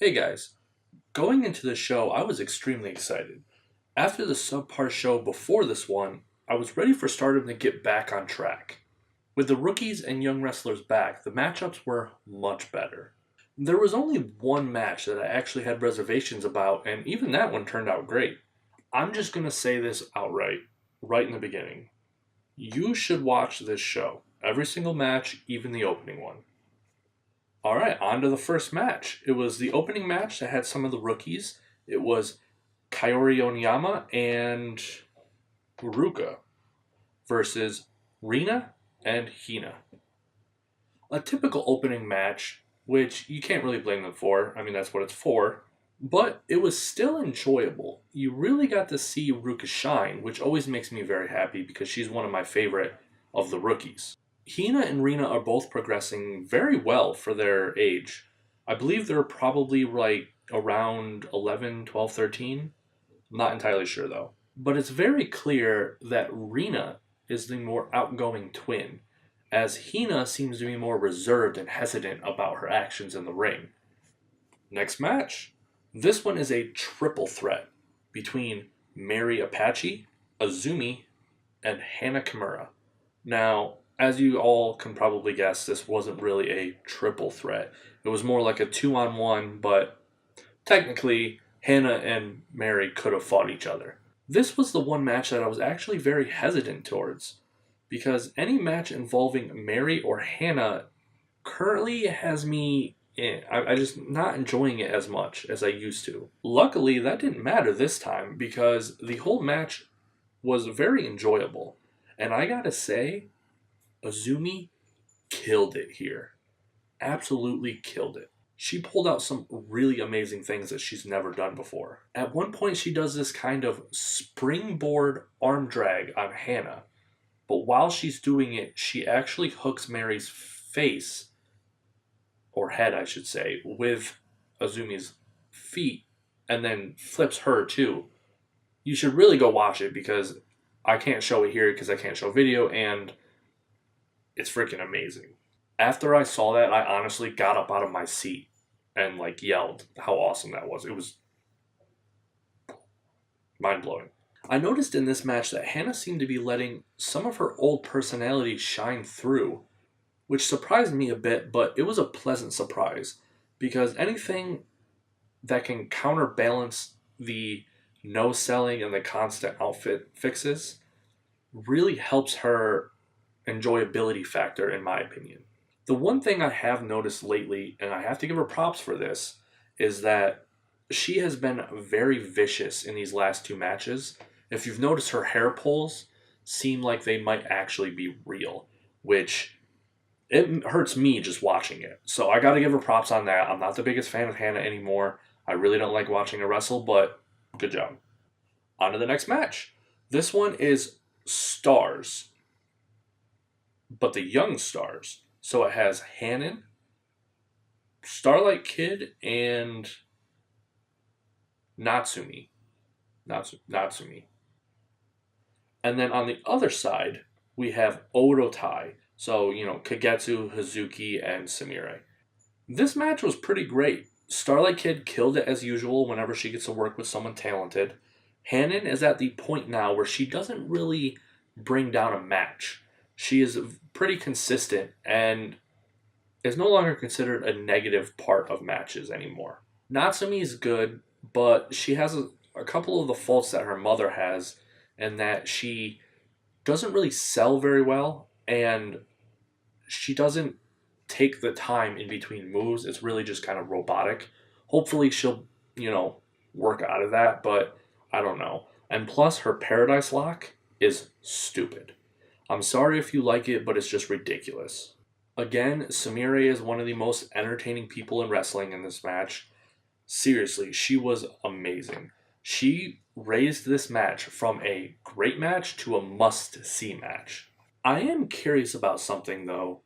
Hey guys, going into the show, I was extremely excited. After the subpar show before this one, I was ready for Stardom to get back on track. With the rookies and young wrestlers back, the matchups were much better. There was only one match that I actually had reservations about, and even that one turned out great. I'm just going to say this outright, right in the beginning. You should watch this show. Every single match, even the opening one. All right, on to the first match. It was the opening match that had some of the rookies. It was Kaori Oniyama and Ruka versus Reena and Hina. A typical opening match, which you can't really blame them for. I mean, that's what it's for. But it was still enjoyable. You really got to see Ruka shine, which always makes me very happy because she's one of my favorite of the rookies. Hina and Rena are both progressing very well for their age. I believe they're probably like around 11, 12, 13. I'm not entirely sure though. But it's very clear that Rena is the more outgoing twin, as Hina seems to be more reserved and hesitant about her actions in the ring. Next match. This one is a triple threat between Mary Apache, Azumi, and Hana Kimura. Now, as you all can probably guess, this wasn't really a triple threat. It was more like a 2-on-1, but technically, Hannah and Mary could have fought each other. This was the one match that I was actually very hesitant towards, because any match involving Mary or Hannah currently has me in. I just not enjoying it as much as I used to. Luckily, that didn't matter this time because the whole match was very enjoyable. And I gotta say, Azumi killed it here. Absolutely killed it. She pulled out some really amazing things that she's never done before. At one point, she does this kind of springboard arm drag on Hannah. But while she's doing it, she actually hooks Mary's face, or head, I should say, with Azumi's feet and then flips her too. You should really go watch it because I can't show it here because I can't show video, and it's freaking amazing. After I saw that, I honestly got up out of my seat and like yelled how awesome that was. It was mind blowing. I noticed in this match that Hannah seemed to be letting some of her old personality shine through, which surprised me a bit, but it was a pleasant surprise because anything that can counterbalance the no selling and the constant outfit fixes really helps her enjoyability factor, in my opinion. The one thing I have noticed lately, and I have to give her props for this, is that she has been very vicious in these last two matches. If you've noticed, her hair pulls seem like they might actually be real, which it hurts me just watching it. So I got to give her props on that. I'm not the biggest fan of Hannah anymore. I really don't like watching her wrestle, but good job. On to the next match. This one is Stars, but the young Stars. So it has Hannon, Starlight Kid, and Natsumi. Natsumi. And then on the other side, we have Odotai. So, Kagetsu, Hazuki, and Samire. This match was pretty great. Starlight Kid killed it as usual whenever she gets to work with someone talented. Hannon is at the point now where she doesn't really bring down a match. She is pretty consistent and is no longer considered a negative part of matches anymore. Natsumi is good, but she has a couple of the faults that her mother has, and that she doesn't really sell very well, and she doesn't take the time in between moves. It's really just kind of robotic. Hopefully she'll, work out of that, but I don't know. And plus, her Paradise Lock is stupid. I'm sorry if you like it, but it's just ridiculous. Again, Samire is one of the most entertaining people in wrestling in this match. Seriously, she was amazing. She raised this match from a great match to a must-see match. I am curious about something, though.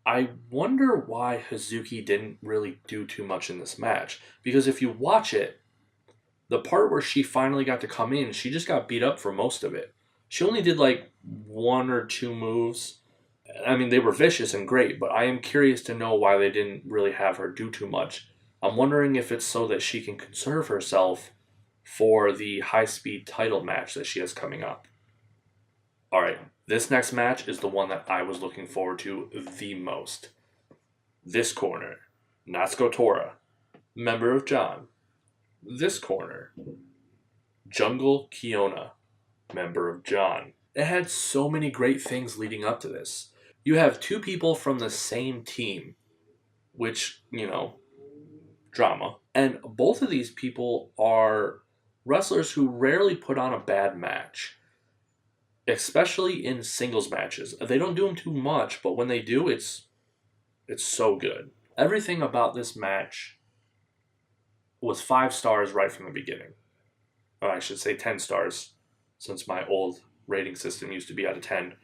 I wonder why Hazuki didn't really do too much in this match. Because if you watch it, the part where she finally got to come in, she just got beat up for most of it. She only did like one or two moves. I mean, they were vicious and great, but I am curious to know why they didn't really have her do too much I'm wondering if it's so that she can conserve herself for the high-speed title match that she has coming up. Alright, this next match is the one that I was looking forward to the most. This corner, Natsuko Tora, member of John. This corner, Jungle Kiona, member of John. It had so many great things leading up to this. You have two people from the same team, which, drama. And both of these people are wrestlers who rarely put on a bad match, especially in singles matches. They don't do them too much, but when they do, it's so good. Everything about this match was 5 stars right from the beginning. Or I should say 10 stars, since my old rating system used to be out of 10.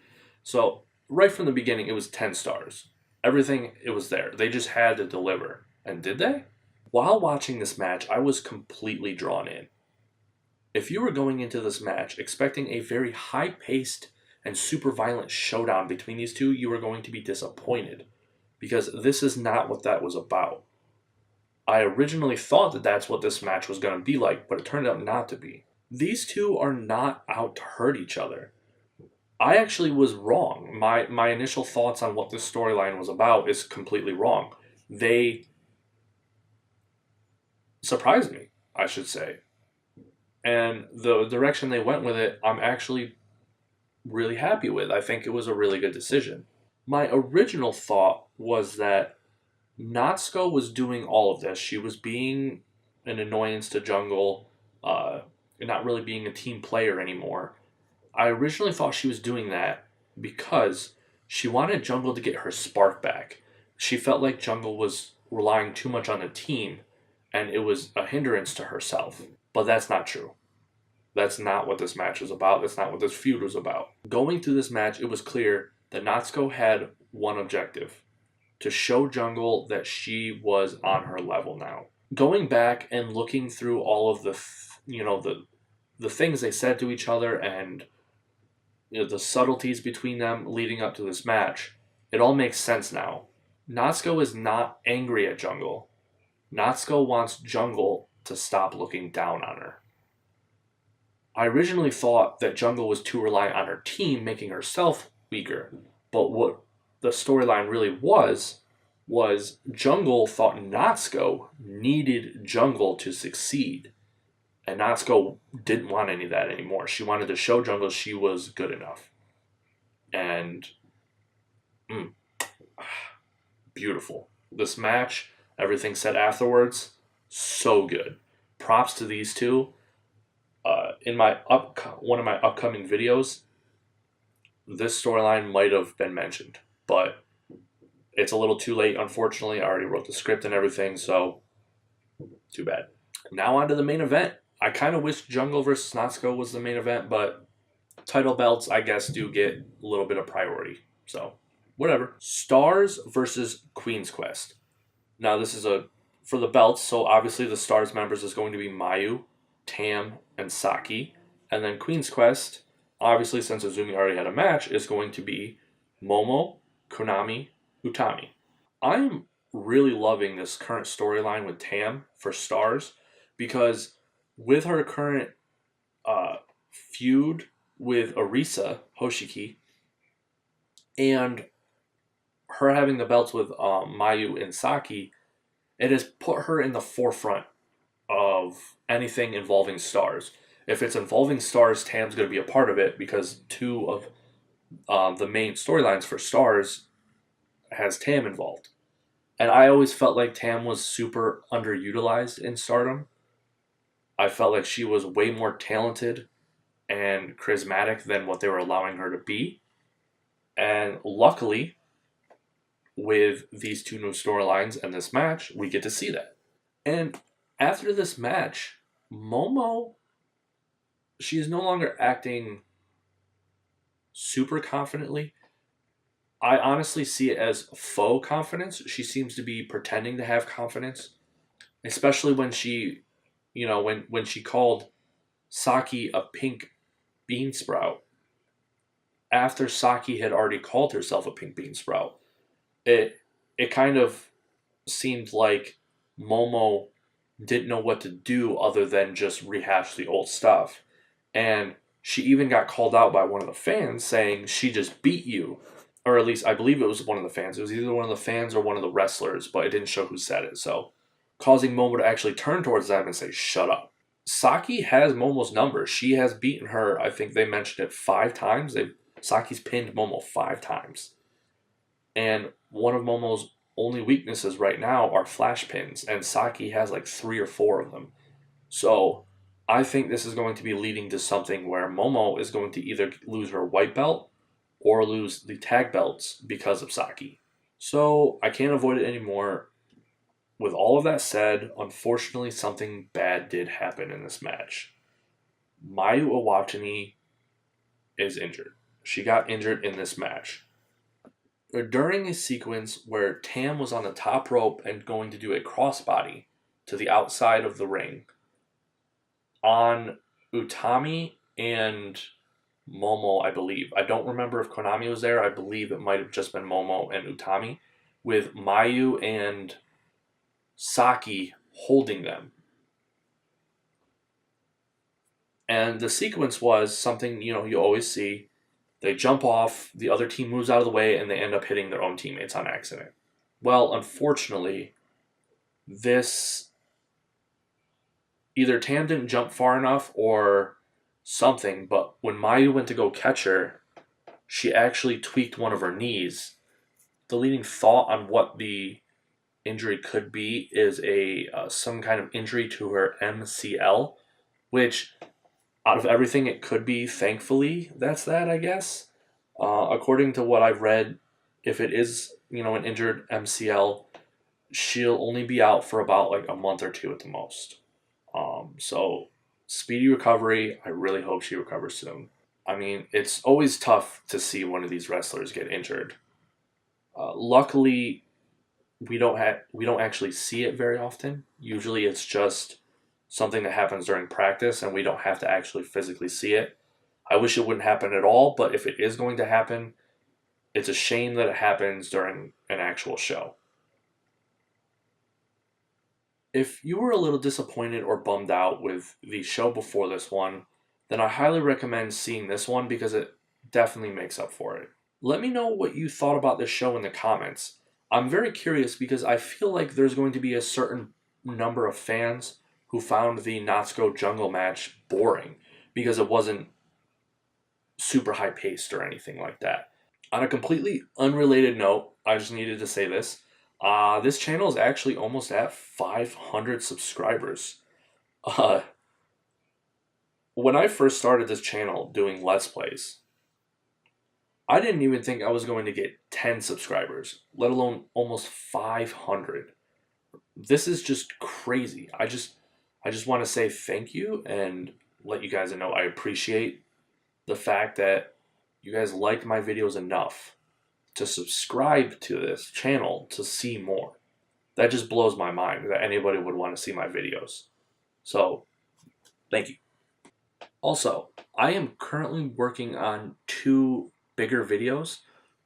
So right from the beginning, it was 10 stars. Everything, it was there. They just had to deliver. And did they? While watching this match, I was completely drawn in. If you were going into this match expecting a very high-paced and super violent showdown between these two, you were going to be disappointed. Because this is not what that was about. I originally thought that that's what this match was going to be like, but it turned out not to be. These two are not out to hurt each other. I actually was wrong. My initial thoughts on what this storyline was about is completely wrong. They surprised me, I should say. And the direction they went with it, I'm actually really happy with. I think it was a really good decision. My original thought was that Natsuko was doing all of this. She was being an annoyance to Jungle, not really being a team player anymore. I originally thought she was doing that because she wanted Jungle to get her spark back. She felt like Jungle was relying too much on the team, and it was a hindrance to herself. But that's not true. That's not what this match was about. That's not what this feud was about. Going through this match, it was clear that Natsuko had one objective: to show Jungle that she was on her level now. Going back and looking through all of the things they said to each other and the subtleties between them leading up to this match, it all makes sense now. Natsuko is not angry at Jungle. Natsuko wants Jungle to stop looking down on her. I originally thought that Jungle was too reliant on her team, making herself weaker. But what the storyline really was Jungle thought Natsuko needed Jungle to succeed. And Natsuko didn't want any of that anymore. She wanted to show Jungle she was good enough. And beautiful. This match, everything said afterwards, so good. Props to these two. In one of my upcoming videos, this storyline might have been mentioned, but it's a little too late, unfortunately. I already wrote the script and everything, so too bad. Now on to the main event. I kind of wish Jungle vs. Natsuko was the main event, but title belts, I guess, do get a little bit of priority. So, whatever. Stars versus Queen's Quest. Now, this is for the belts, so obviously the Stars members is going to be Mayu, Tam, and Saki. And then Queen's Quest, obviously since Azumi already had a match, is going to be Momo, Konami, Utami. I'm really loving this current storyline with Tam for Stars because with her current feud with Arisa Hoshiki and her having the belts with Mayu and Saki, it has put her in the forefront of anything involving Stars. If it's involving Stars, Tam's going to be a part of it because 2 of the main storylines for Stars has Tam involved. And I always felt like Tam was super underutilized in Stardom. I felt like she was way more talented and charismatic than what they were allowing her to be. And luckily, with these 2 new storylines and this match, we get to see that. And after this match, Momo, she is no longer acting super confidently. I honestly see it as faux confidence. She seems to be pretending to have confidence, especially when she, when she called Saki a pink bean sprout after Saki had already called herself a pink bean sprout. It kind of seemed like Momo didn't know what to do other than just rehash the old stuff. And she even got called out by one of the fans saying she just beat you. Or at least I believe it was one of the fans. It was either one of the fans or one of the wrestlers, but it didn't show who said it. So causing Momo to actually turn towards them and say, shut up. Saki has Momo's number. She has beaten her. I think they mentioned it 5 times. Saki's pinned Momo 5 times. And one of Momo's only weaknesses right now are flash pins, and Saki has like 3 or 4 of them. So I think this is going to be leading to something where Momo is going to either lose her white belt or lose the tag belts because of Saki. So I can't avoid it anymore. With all of that said, unfortunately something bad did happen in this match. Mayu Iwatani is injured. She got injured in this match. During a sequence where Tam was on the top rope and going to do a crossbody to the outside of the ring on Utami and Momo, I believe. I don't remember if Konami was there. I believe it might have just been Momo and Utami, with Mayu and Saki holding them. And the sequence was something, you always see. They jump off, the other team moves out of the way, and they end up hitting their own teammates on accident. Well, unfortunately, this either Tam didn't jump far enough or something, but when Mayu went to go catch her, she actually tweaked one of her knees. The leading thought on what the injury could be is some kind of injury to her MCL, which out of everything it could be, thankfully, that's that, I guess. According to what I've read, if it is, an injured MCL, she'll only be out for about like a month or 2 at the most. So speedy recovery. I really hope she recovers soon. I mean, it's always tough to see one of these wrestlers get injured. Luckily, we don't actually see it very often. Usually, it's just something that happens during practice, and we don't have to actually physically see it. I wish it wouldn't happen at all, but if it is going to happen, it's a shame that it happens during an actual show. If you were a little disappointed or bummed out with the show before this one, then I highly recommend seeing this one because it definitely makes up for it. Let me know what you thought about this show in the comments. I'm very curious because I feel like there's going to be a certain number of fans who found the Natsuko Jungle match boring because it wasn't super high paced or anything like that. On a completely unrelated note, I just needed to say this. This channel is actually almost at 500 subscribers. When I first started this channel doing Let's Plays, I didn't even think I was going to get 10 subscribers, let alone almost 500. This is just crazy. I just want to say thank you and let you guys know I appreciate the fact that you guys like my videos enough to subscribe to this channel to see more. That just blows my mind that anybody would want to see my videos. So, thank you. Also, I am currently working on 2 bigger videos.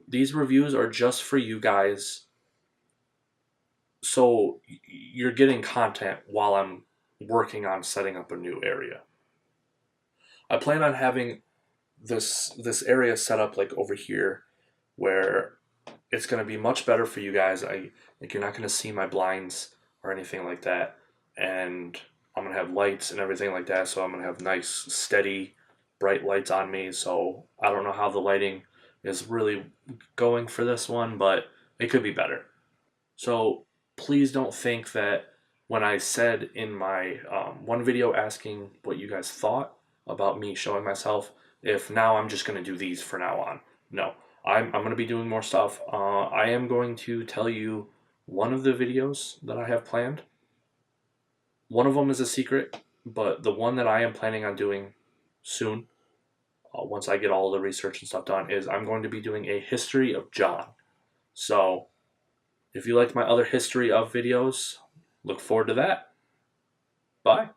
These reviews are just for you guys, so you're getting content while I'm working on setting up a new area. I plan on having this area set up like over here where it's going to be much better for you guys. You're not going to see my blinds or anything like that, and I'm going to have lights and everything like that, so I'm going to have nice, steady, bright lights on me. So I don't know how the lighting is really going for this one, but it could be better. So please don't think that when I said in my one video asking what you guys thought about me showing myself, if now I'm just going to do these for now on. No, I'm going to be doing more stuff. I am going to tell you one of the videos that I have planned. One of them is a secret, but the one that I am planning on doing soon, once I get all the research and stuff done, is I'm going to be doing a history of John. So if you like my other history of videos, look forward to that. Bye.